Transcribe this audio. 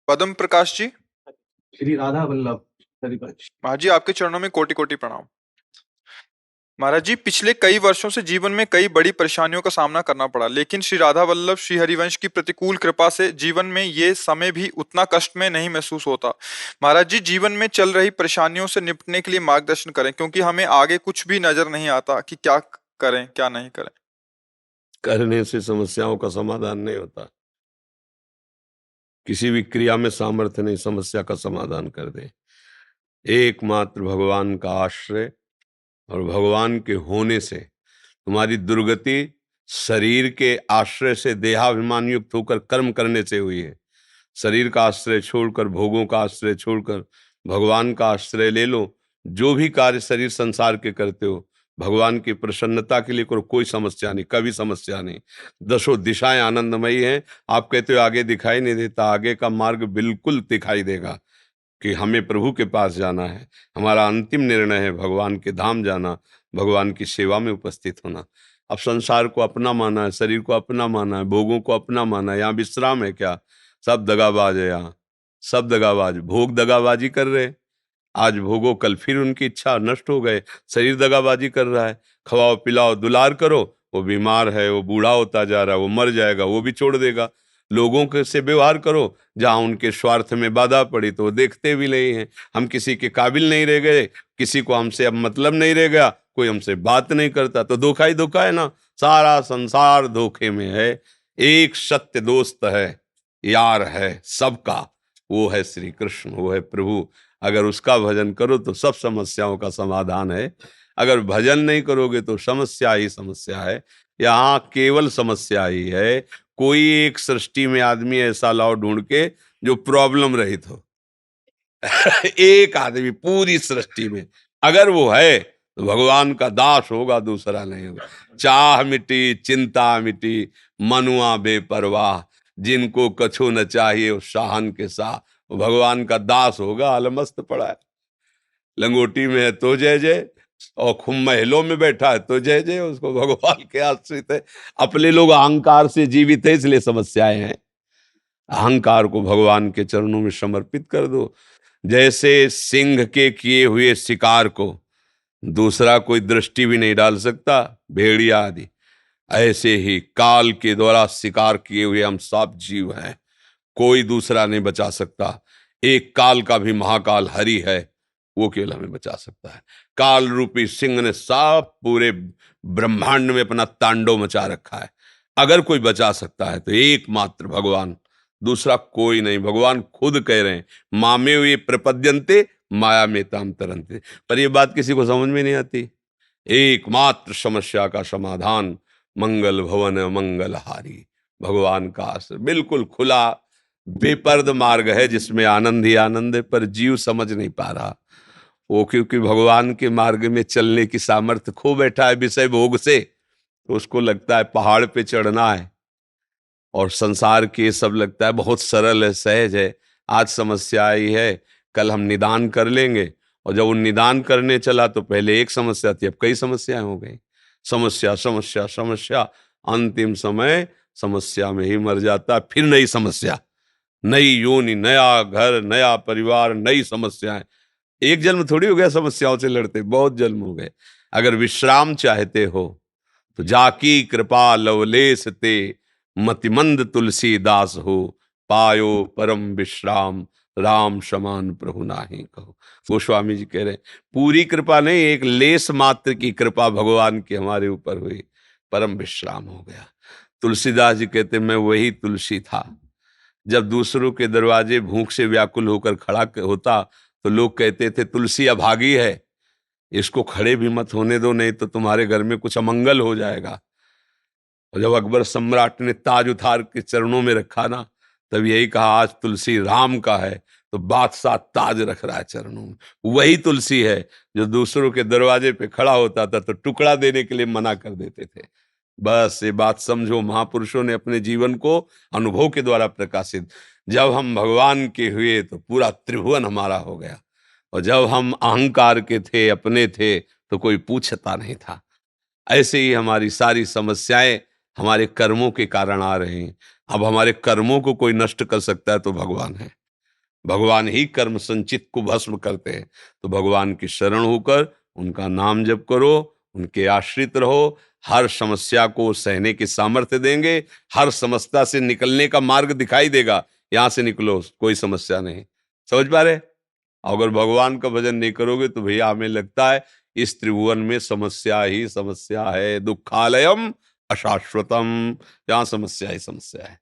पद्म प्रकाश जी, श्री राधा वल्लभ हरिवंश। महाराज जी आपके चरणों में कोटि कोटि प्रणाम। महाराज जी, पिछले कई वर्षों से जीवन में कई बड़ी परेशानियों का सामना करना पड़ा, लेकिन श्री राधा वल्लभ श्री हरिवंश की प्रतिकूल कृपा से जीवन में ये समय भी उतना कष्ट में नहीं महसूस होता। महाराज जी, जीवन में चल रही परेशानियों से निपटने के लिए मार्गदर्शन करें, क्योंकि हमें आगे कुछ भी नजर नहीं आता कि क्या करें क्या नहीं करें। करने से समस्याओं का समाधान नहीं होता। किसी भी क्रिया में सामर्थ्य नहीं समस्या का समाधान कर दे। एकमात्र भगवान का आश्रय और भगवान के होने से तुम्हारी दुर्गति शरीर के आश्रय से देहाभिमान युक्त होकर कर्म करने से हुई है। शरीर का आश्रय छोड़कर, भोगों का आश्रय छोड़कर भगवान का आश्रय ले लो। जो भी कार्य शरीर संसार के करते हो भगवान की प्रसन्नता के लिए करो, कोई समस्या नहीं, कभी समस्या नहीं। दसों दिशाएं आनंदमयी हैं। आप कहते हो आगे दिखाई नहीं देता, आगे का मार्ग बिल्कुल दिखाई देगा कि हमें प्रभु के पास जाना है। हमारा अंतिम निर्णय है भगवान के धाम जाना, भगवान की सेवा में उपस्थित होना। अब संसार को अपना माना है, शरीर को अपना माना है, भोगों को अपना माना है। यहाँ विश्राम है क्या? सब दगाबाज है यहाँ, सब दगाबाज। भोग दगाबाजी कर रहे, आज भोगो कल फिर उनकी इच्छा नष्ट हो गए। शरीर दगाबाजी कर रहा है, खवाओ पिलाओ दुलार करो, वो बीमार है, वो बूढ़ा होता जा रहा है, वो मर जाएगा, वो भी छोड़ देगा। लोगों के से व्यवहार करो, जहां उनके स्वार्थ में बाधा पड़ी तो वो देखते भी नहीं है। हम किसी के काबिल नहीं रह गए, किसी को हमसे अब मतलब नहीं रह गया, कोई हमसे बात नहीं करता, तो धोखा ही धोखा है ना। सारा संसार धोखे में है। एक सत्य दोस्त है, यार है सबका, वो है श्री कृष्ण, वो है प्रभु। अगर उसका भजन करो तो सब समस्याओं का समाधान है। अगर भजन नहीं करोगे तो समस्या ही समस्या है। यहाँ केवल समस्या ही है। कोई एक सृष्टि में आदमी ऐसा लाओ ढूंढ के जो प्रॉब्लम रहित हो। एक आदमी पूरी सृष्टि में अगर वो है तो भगवान का दास होगा, दूसरा नहीं होगा। चाह मिटी चिंता मिटी, मनुआ बेपरवाह, जिनको कछु न चाहिए उस शाहन के साथ, वो भगवान का दास होगा। अलमस्त पड़ा है, लंगोटी में है तो जय जय, और खूब महलों में बैठा है तो जय जय। उसको भगवान के आश्रित है। अपने लोग अहंकार से जीवित है, इसलिए समस्याएं हैं। अहंकार को भगवान के चरणों में समर्पित कर दो। जैसे सिंह के किए हुए शिकार को दूसरा कोई दृष्टि भी नहीं डाल सकता, भेड़िया आदि, ऐसे ही काल के द्वारा शिकार किए हुए हम सब जीव हैं, कोई दूसरा नहीं बचा सकता। एक काल का भी महाकाल हरि है, वो केवल हमें बचा सकता है। काल रूपी सिंह ने सब पूरे ब्रह्मांड में अपना तांडव मचा रखा है। अगर कोई बचा सकता है तो एकमात्र भगवान, दूसरा कोई नहीं। भगवान खुद कह रहे हैं, मामे वे प्रपद्यन्ते माया में ताम तरन्ते। पर ये बात किसी को समझ में नहीं आती। एकमात्र समस्या का समाधान मंगल भवन मंगलहारी, भगवान का आश्रय। बिल्कुल खुला बेपर्द मार्ग है जिसमें आनंद ही आनंद है, पर जीव समझ नहीं पा रहा। वो क्योंकि भगवान के मार्ग में चलने की सामर्थ्य खो बैठा है विषय भोग से, तो उसको लगता है पहाड़ पे चढ़ना है, और संसार के सब लगता है बहुत सरल है, सहज है। आज समस्या आई है, कल हम निदान कर लेंगे, और जब वो निदान करने चला तो पहले एक समस्या थी, अब कई समस्याएं हो गई। समस्या समस्या समस्या, अंतिम समय समस्या में ही मर जाता। फिर नई समस्या, नई योनि, नया घर, नया परिवार, नई समस्याएं। एक जन्म थोड़ी हो गया समस्याओं से लड़ते, बहुत जन्म हो गए। अगर विश्राम चाहते हो तो जाकी कृपा लवलेस ते, मतिमंद तुलसीदास हो, पायो परम विश्राम, राम समान प्रभु नाही कहो। गोस्वामी जी कह रहे हैं पूरी कृपा नहीं, एक लेस मात्र की कृपा भगवान की हमारे ऊपर हुई, परम विश्राम हो गया। तुलसीदास जी कहते मैं वही तुलसी था, जब दूसरों के दरवाजे भूख से व्याकुल होकर खड़ा होता तो लोग कहते थे तुलसी अभागी है, इसको खड़े भी मत होने दो, नहीं तो तुम्हारे घर में कुछ अमंगल हो जाएगा। और जब अकबर सम्राट ने ताज उतार के चरणों में रखा ना, तब यही कहा आज तुलसी राम का है, तो बादशाह ताज रख रहा है चरणों में। वही तुलसी है जो दूसरों के दरवाजे पे खड़ा होता था तो टुकड़ा देने के लिए मना कर देते थे। बस ये बात समझो, महापुरुषों ने अपने जीवन को अनुभव के द्वारा प्रकाशित। जब हम भगवान के हुए तो पूरा त्रिभुवन हमारा हो गया, और जब हम अहंकार के थे, अपने थे, तो कोई पूछता नहीं था। ऐसे ही हमारी सारी समस्याएं हमारे कर्मों के कारण आ रही हैं। अब हमारे कर्मों को कोई नष्ट कर सकता है तो भगवान है। भगवान ही कर्म संचित को भस्म करते हैं। तो भगवान की शरण होकर उनका नाम जप करो, उनके आश्रित रहो, हर समस्या को सहने की सामर्थ्य देंगे, हर समस्या से निकलने का मार्ग दिखाई देगा। यहां से निकलो, कोई समस्या नहीं। समझ पा रहे? अगर भगवान का भजन नहीं करोगे तो भैया हमें लगता है इस त्रिभुवन में समस्या ही समस्या है। दुखालयम अशाश्वतम, यहाँ समस्या ही समस्या है।